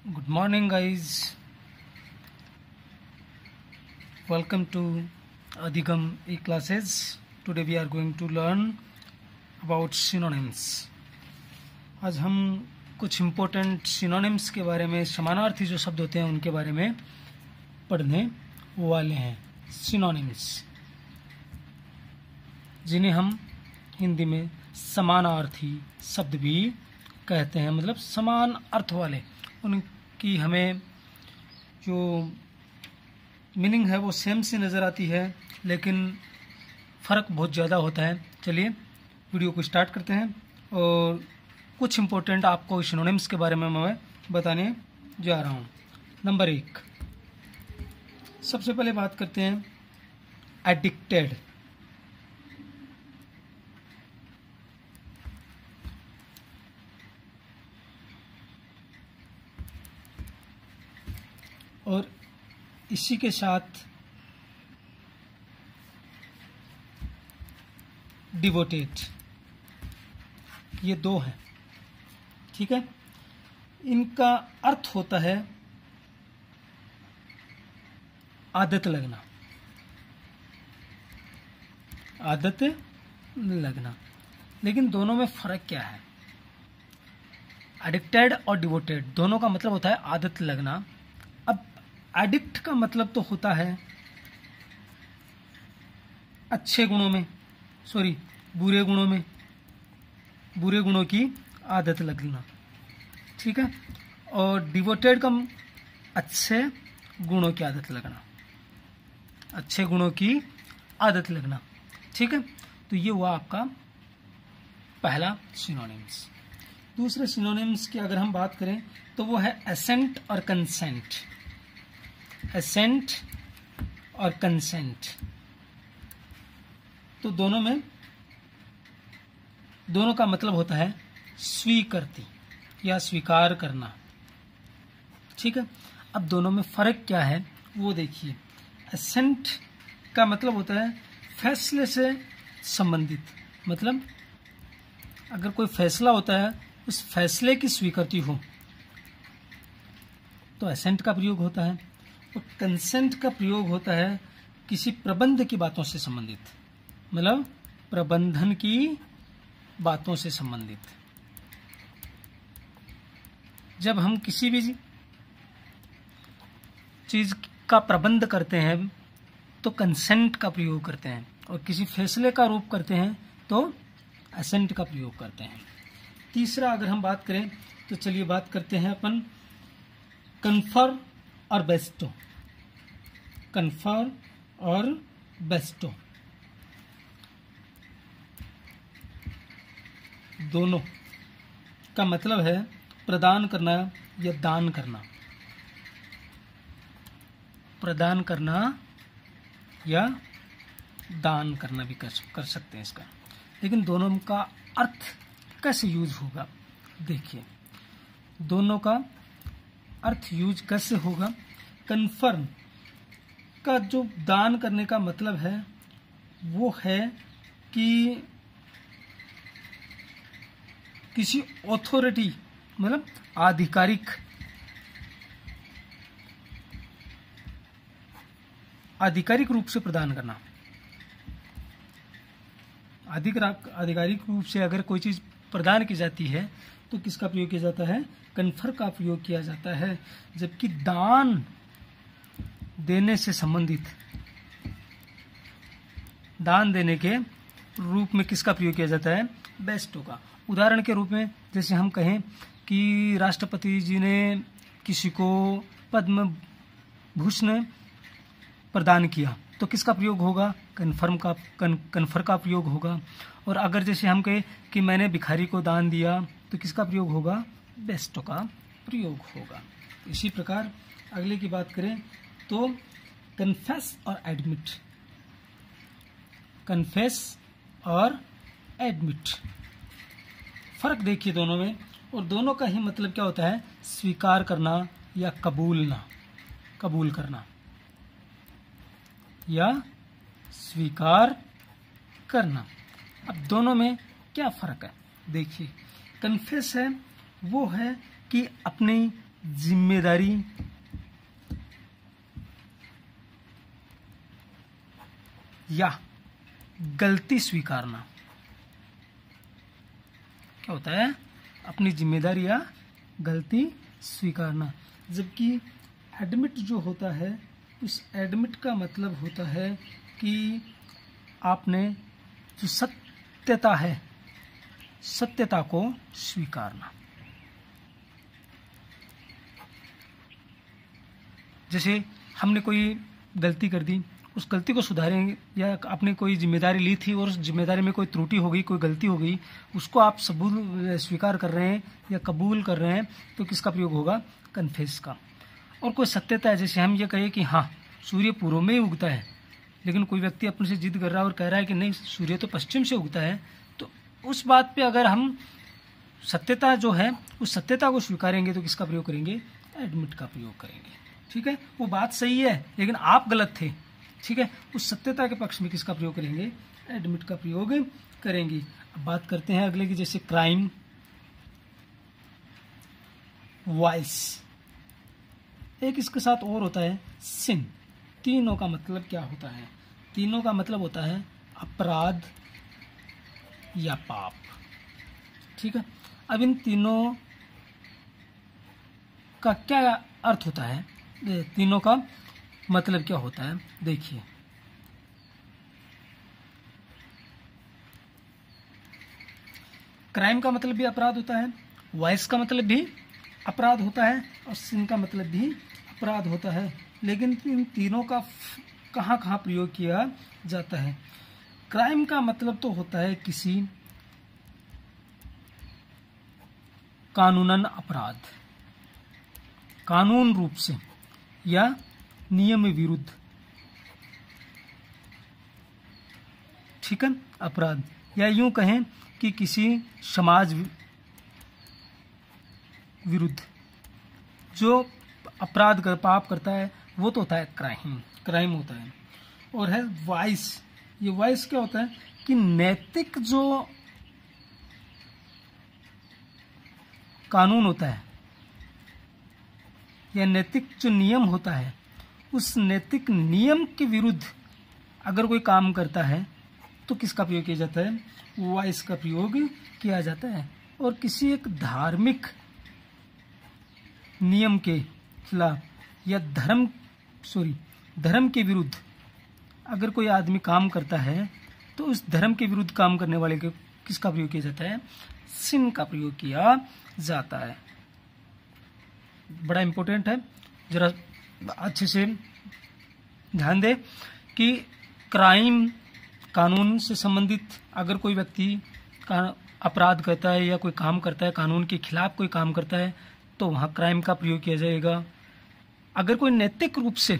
Good morning, guys. Welcome to Adhigam e-classes. Today we are going to learn about synonyms. आज हम कुछ important synonyms के बारे में, समानार्थी जो शब्द होते हैं उनके बारे में पढ़ने वाले हैं. सिनोनिम्स, जिन्हें हम हिंदी में समानार्थी शब्द भी कहते हैं, मतलब समान अर्थ वाले. उनकी हमें जो मीनिंग है वो सेम सी नज़र आती है, लेकिन फ़र्क बहुत ज़्यादा होता है. चलिए वीडियो को स्टार्ट करते हैं और कुछ इम्पोर्टेंट आपको सिनोनिम्स के बारे में मैं बताने जा रहा हूँ. नंबर 1, सबसे पहले बात करते हैं एडिक्टेड. और इसी के साथ डिवोटेड, ये दो हैं. ठीक है, इनका अर्थ होता है आदत लगना. आदत लगना, लेकिन दोनों में फर्क क्या है? एडिक्टेड और डिवोटेड दोनों का मतलब होता है आदत लगना. अब एडिक्ट का मतलब तो होता है अच्छे गुणों में, बुरे गुणों में, बुरे गुणों की आदत लगना. ठीक है, और डिवोटेड का अच्छे गुणों की आदत लगना, अच्छे गुणों की आदत लगना. ठीक है, तो ये हुआ आपका पहला सिनोनिम्स. दूसरे सिनोनिम्स की अगर हम बात करें तो वो है एसेंट और कंसेंट. एसेंट और कंसेंट, तो दोनों का मतलब होता है स्वीकृति या स्वीकार करना. ठीक है, अब दोनों में फर्क क्या है वो देखिए. एसेंट का मतलब होता है फैसले से संबंधित, मतलब अगर कोई फैसला होता है उस फैसले की स्वीकृति हो तो एसेंट का प्रयोग होता है. और कंसेंट का प्रयोग होता है किसी प्रबंध की बातों से संबंधित, मतलब प्रबंधन की बातों से संबंधित. जब हम किसी भी चीज का प्रबंध करते हैं तो कंसेंट का प्रयोग करते हैं, और किसी फैसले का रूप करते हैं तो एसेंट का प्रयोग करते हैं. तीसरा अगर हम बात करें तो चलिए बात करते हैं अपन कन्फर और बेस्टो. कन्फर और बेस्टो दोनों का मतलब है प्रदान करना या दान करना. प्रदान करना या दान करना भी कर सकते हैं इसका. लेकिन दोनों का अर्थ कैसे यूज होगा, देखिए दोनों का अर्थ यूज कैसे होगा. कन्फर्म का जो दान करने का मतलब है वो है कि किसी ऑथोरिटी, मतलब आधिकारिक रूप से प्रदान करना. आधिकारिक रूप से अगर कोई चीज प्रदान की जाती है तो किसका प्रयोग किया जाता है? कन्फर का प्रयोग किया जाता है. जबकि दान देने से संबंधित, दान देने के रूप में किसका प्रयोग किया जाता है? बेस्टो का. उदाहरण के रूप में जैसे हम कहें कि राष्ट्रपति जी ने किसी को पद्म भूषण प्रदान किया तो किसका प्रयोग होगा? कन्फर का प्रयोग होगा. और अगर जैसे हम कहें कि मैंने भिखारी को दान दिया तो किसका प्रयोग होगा? बेस्टो का प्रयोग होगा. इसी प्रकार अगले की बात करें तो कन्फेस और एडमिट. कन्फेस और एडमिट, फर्क देखिए दोनों में, और दोनों का ही मतलब क्या होता है? स्वीकार करना या कबूल करना या स्वीकार करना. अब दोनों में क्या फर्क है देखिए. कन्फेस है वो है कि अपनी जिम्मेदारी या गलती स्वीकारना। क्या होता है? अपनी जिम्मेदारी या गलती स्वीकारना। जबकि एडमिट जो होता है, उस एडमिट का मतलब होता है कि आपने जो सत्यता है, सत्यता को स्वीकारना। जैसे हमने कोई गलती कर दी, उस गलती को सुधारेंगे, या आपने कोई जिम्मेदारी ली थी और उस जिम्मेदारी में कोई त्रुटि हो गई, कोई गलती हो गई, उसको आप स्वीकार कर रहे हैं या कबूल कर रहे हैं, तो किसका प्रयोग होगा? कन्फेस का। और कोई सत्यता है, जैसे हम ये कहें कि हाँ सूर्य पूर्व में ही उगता है, लेकिन कोई व्यक्ति अपने से जिद कर रहा है और कह रहा है कि नहीं सूर्य तो पश्चिम से उगता है, तो उस बात पे अगर हम सत्यता जो है उस सत्यता को स्वीकारेंगे तो किसका प्रयोग करेंगे? एडमिट का प्रयोग करेंगे। ठीक है, वो बात सही है लेकिन आप गलत थे। ठीक है, उस सत्यता के पक्ष में किसका प्रयोग करेंगे? एडमिट का प्रयोग करेंगे। अब बात करते हैं अगले की, जैसे क्राइम, वाइस, एक इसके साथ और होता है सिन। तीनों का मतलब क्या होता है? तीनों का मतलब होता है अपराध या पाप। ठीक है, अब इन तीनों का क्या अर्थ होता है? तीनों का मतलब क्या होता है? देखिए, क्राइम का मतलब भी अपराध होता है, वाइस का मतलब भी अपराध होता है, और सिन का मतलब भी अपराध होता है। लेकिन इन तीनों का कहाँ कहाँ प्रयोग किया जाता है? क्राइम का मतलब तो होता है किसी कानूनन अपराध, कानून रूप से या नियम विरुद्ध, ठीक है, अपराध। या यूं कहें कि किसी समाज विरुद्ध जो अपराध कर पाप करता है वो तो होता है क्राइम होता है। और है वाइस। ये वाइस क्या होता है कि नैतिक जो कानून होता है या नैतिक जो नियम होता है, उस नैतिक नियम के विरुद्ध अगर कोई काम करता है तो किसका प्रयोग किया जाता है? वाइस का प्रयोग किया जाता है। और किसी एक धार्मिक नियम के खिलाफ या धर्म के विरुद्ध अगर कोई आदमी काम करता है तो उस धर्म के विरुद्ध काम करने वाले के किसका प्रयोग किया जाता है? सिन का प्रयोग किया जाता है। बड़ा इंपॉर्टेंट है, जरा अच्छे से ध्यान दे कि क्राइम कानून से संबंधित अगर कोई व्यक्ति का अपराध करता है या कोई काम करता है, कानून के खिलाफ कोई काम करता है, तो वहाँ क्राइम का प्रयोग किया जाएगा। अगर कोई नैतिक रूप से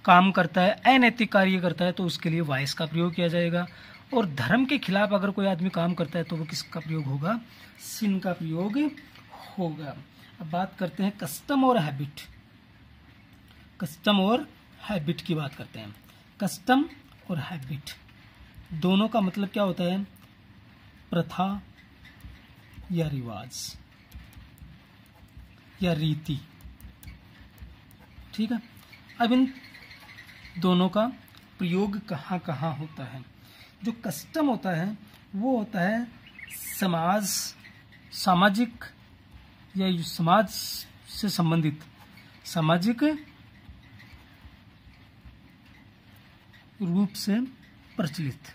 काम करता है, अनैतिक कार्य करता है, तो उसके लिए वाइस का प्रयोग किया जाएगा। और धर्म के खिलाफ अगर कोई आदमी काम करता है तो वो किसका प्रयोग होगा? सिन का प्रयोग होगा। अब बात करते हैं कस्टम और हैबिट। कस्टम और हैबिट की बात करते हैं। कस्टम और हैबिट दोनों का मतलब क्या होता है? प्रथा या रिवाज या रीति। ठीक है, अब इन दोनों का प्रयोग कहाँ कहाँ होता है? जो कस्टम होता है वो होता है सामाजिक या समाज से संबंधित सामाजिक रूप से प्रचलित।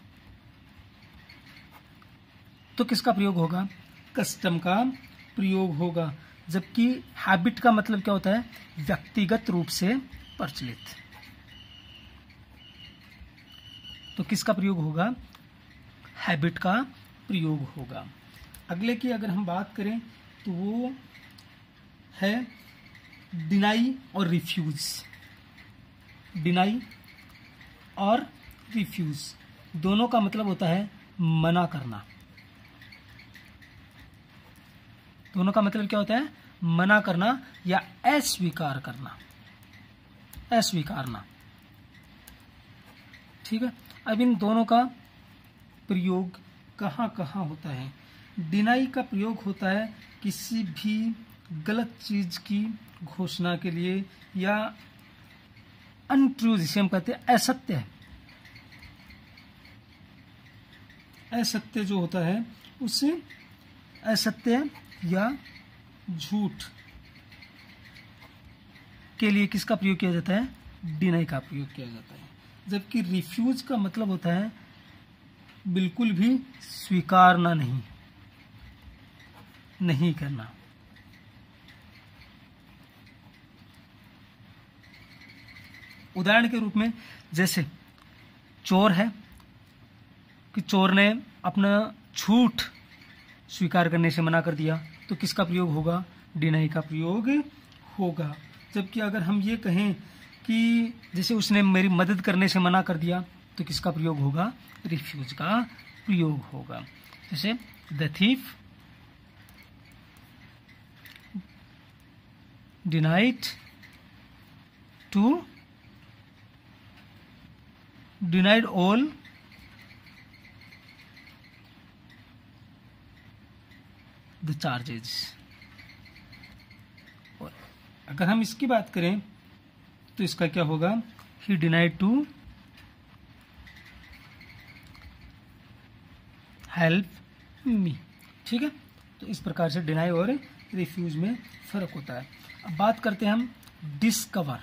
तो किसका प्रयोग होगा? कस्टम का प्रयोग होगा। जबकि हैबिट का मतलब क्या होता है? व्यक्तिगत रूप से प्रचलित। तो किसका प्रयोग होगा? हैबिट का प्रयोग होगा। अगले की अगर हम बात करें तो वो है डिनाई और रिफ्यूज। डिनाई और रिफ्यूज दोनों का मतलब होता है मना करना। दोनों का मतलब क्या होता है? मना करना या अस्वीकार करना, अस्वीकारना। ठीक है, अब इन दोनों का प्रयोग कहाँ कहाँ होता है? डिनाई का प्रयोग होता है किसी भी गलत चीज की घोषणा के लिए, या अनट्रू जिसे हम कहते हैं असत्य, असत्य जो होता है उससे असत्य या झूठ के लिए किसका प्रयोग किया जाता है? डिनाई का प्रयोग किया जाता है। जबकि रिफ्यूज का मतलब होता है बिल्कुल भी स्वीकारना, नहीं करना। उदाहरण के रूप में जैसे चोर है कि चोर ने अपना झूठ स्वीकार करने से मना कर दिया, तो किसका प्रयोग होगा? डिनाई का प्रयोग होगा। जबकि अगर हम ये कहें कि जैसे उसने मेरी मदद करने से मना कर दिया, तो किसका प्रयोग होगा? रिफ्यूज का प्रयोग होगा। जैसे the thief denied all the charges. और अगर हम इसकी बात करें तो इसका क्या होगा? He denied to help me. ठीक है, तो इस प्रकार से डिनाई और रिफ्यूज में फर्क होता है। अब बात करते हैं हम डिस्कवर,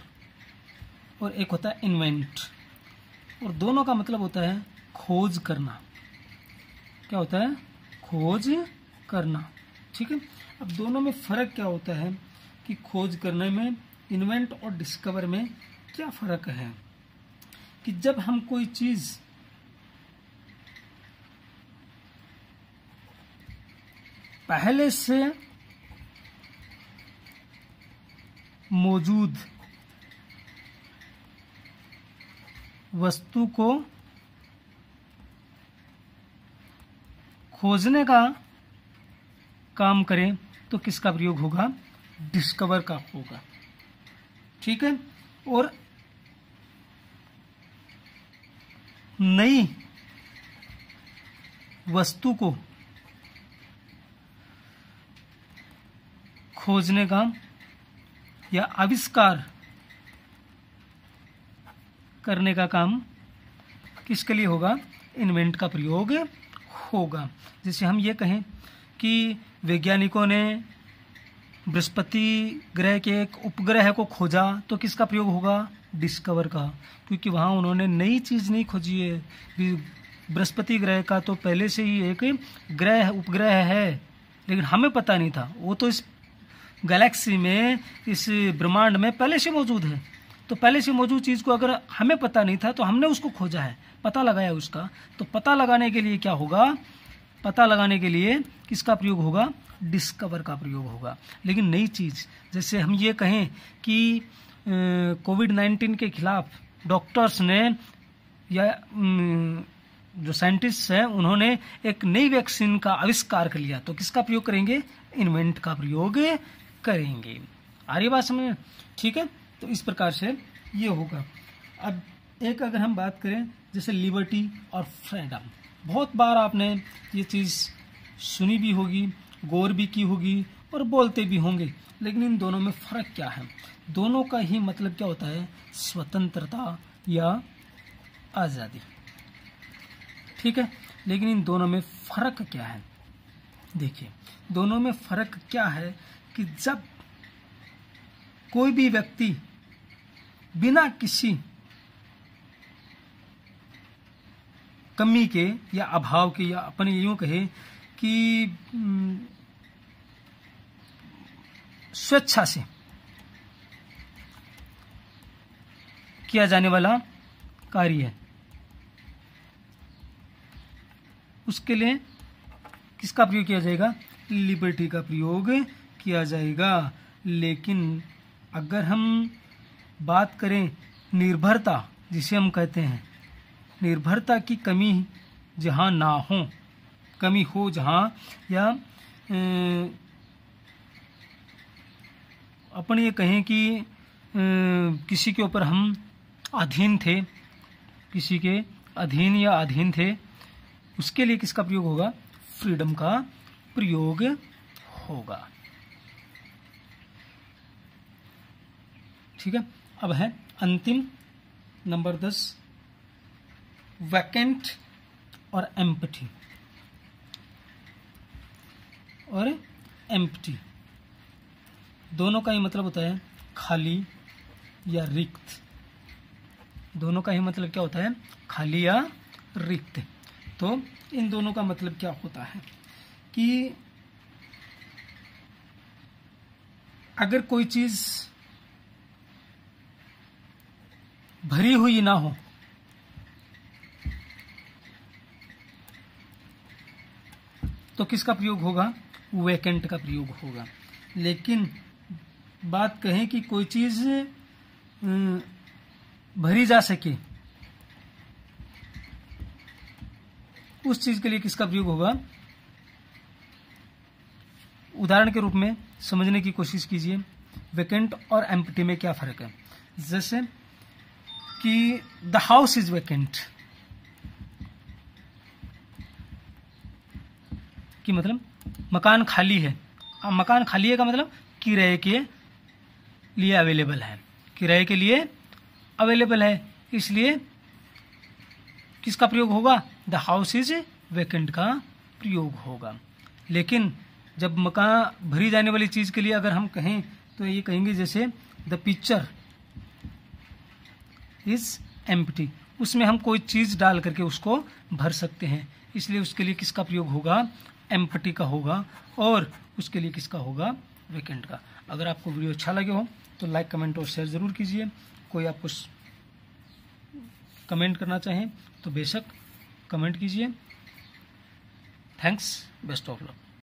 और एक होता है इन्वेंट, और दोनों का मतलब होता है खोज करना। क्या होता है? खोज करना। ठीक है, अब दोनों में फर्क क्या होता है कि खोज करने में इन्वेंट और डिस्कवर में क्या फर्क है? कि जब हम कोई चीज पहले से मौजूद वस्तु को खोजने का काम करें तो किसका प्रयोग होगा? डिस्कवर का होगा। ठीक है, और नई वस्तु को खोजने का या आविष्कार करने का काम किसके लिए होगा? इन्वेंट का प्रयोग होगा। जैसे हम ये कहें कि वैज्ञानिकों ने बृहस्पति ग्रह के एक उपग्रह को खोजा, तो किसका प्रयोग होगा? डिस्कवर का, क्योंकि वहां उन्होंने नई चीज नहीं खोजी है। बृहस्पति ग्रह का तो पहले से ही एक ग्रह उपग्रह है, लेकिन हमें पता नहीं था। वो तो इस गैलेक्सी में, इस ब्रह्मांड में पहले से मौजूद है। तो पहले से मौजूद चीज को अगर हमें पता नहीं था तो हमने उसको खोजा है, पता लगाया उसका। तो पता लगाने के लिए क्या होगा? पता लगाने के लिए किसका प्रयोग होगा? डिस्कवर का प्रयोग होगा। लेकिन नई चीज, जैसे हम ये कहें कि कोविड-19 के खिलाफ डॉक्टर्स ने या जो साइंटिस्ट हैं उन्होंने एक नई वैक्सीन का आविष्कार कर लिया, तो किसका प्रयोग करेंगे? इन्वेंट का प्रयोग करेंगे। आ रही बात समझ? ठीक है, तो इस प्रकार से ये होगा। अब एक अगर हम बात करें जैसे लिबर्टी और फ्रीडम, बहुत बार आपने ये चीज सुनी भी होगी, गौर भी की होगी और बोलते भी होंगे। लेकिन इन दोनों में फर्क क्या है? दोनों का ही मतलब क्या होता है? स्वतंत्रता या आजादी। ठीक है, लेकिन इन दोनों में फर्क क्या है? देखिए, दोनों में फर्क क्या है कि जब कोई भी व्यक्ति बिना किसी कमी के या अभाव के, या अपने यूं कहे कि स्वेच्छा से किया जाने वाला कार्य है, उसके लिए किसका प्रयोग किया जाएगा? लिबर्टी का प्रयोग किया जाएगा। लेकिन अगर हम बात करें निर्भरता, जिसे हम कहते हैं निर्भरता की कमी जहां ना हो, कमी हो जहां, या अपन ये कहें कि किसी के ऊपर हम अधीन थे, किसी के अधीन या अधीन थे, उसके लिए किसका प्रयोग होगा? फ्रीडम का प्रयोग होगा। ठीक है। अब है अंतिम नंबर 10, वैकेंट और एम्प्टी। और एम्प्टी दोनों का ही मतलब होता है खाली या रिक्त। दोनों का ही मतलब क्या होता है? खाली या रिक्त। तो इन दोनों का मतलब क्या होता है कि अगर कोई चीज भरी हुई ना हो तो किसका प्रयोग होगा? वैकेंट का प्रयोग होगा। लेकिन बात कहें कि कोई चीज भरी जा सके, उस चीज के लिए किसका प्रयोग होगा? उदाहरण के रूप में समझने की कोशिश कीजिए, वैकेंट और एम्प्टी में क्या फर्क है। जैसे कि द हाउस इज वैकेंट, कि मतलब मकान खाली है। अब मकान खाली है का मतलब किराए के लिए अवेलेबल है, किराए के लिए अवेलेबल है, इसलिए किसका प्रयोग होगा? द हाउस इज वैकेंट का प्रयोग होगा। लेकिन जब मकान भरी जाने वाली चीज के लिए अगर हम कहें तो ये कहेंगे जैसे द पिक्चर इज एम्प्टी, उसमें हम कोई चीज डाल करके उसको भर सकते हैं, इसलिए उसके लिए किसका प्रयोग होगा? एम्प्टी का होगा। और उसके लिए किसका होगा? वैकेंट का। अगर आपको वीडियो अच्छा लगे हो तो लाइक, कमेंट और शेयर जरूर कीजिए। कोई आपको कमेंट करना चाहें तो बेशक कमेंट कीजिए। Thanks, best of luck.